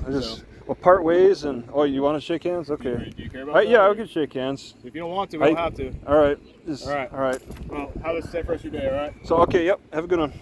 we'll part ways, and you want to shake hands? Okay. Do you care about that? Yeah, we can shake hands. If you don't want to, we don't have to. All right. All right. Well, have a safe rest of your day. All right. So Yep. Have a good one.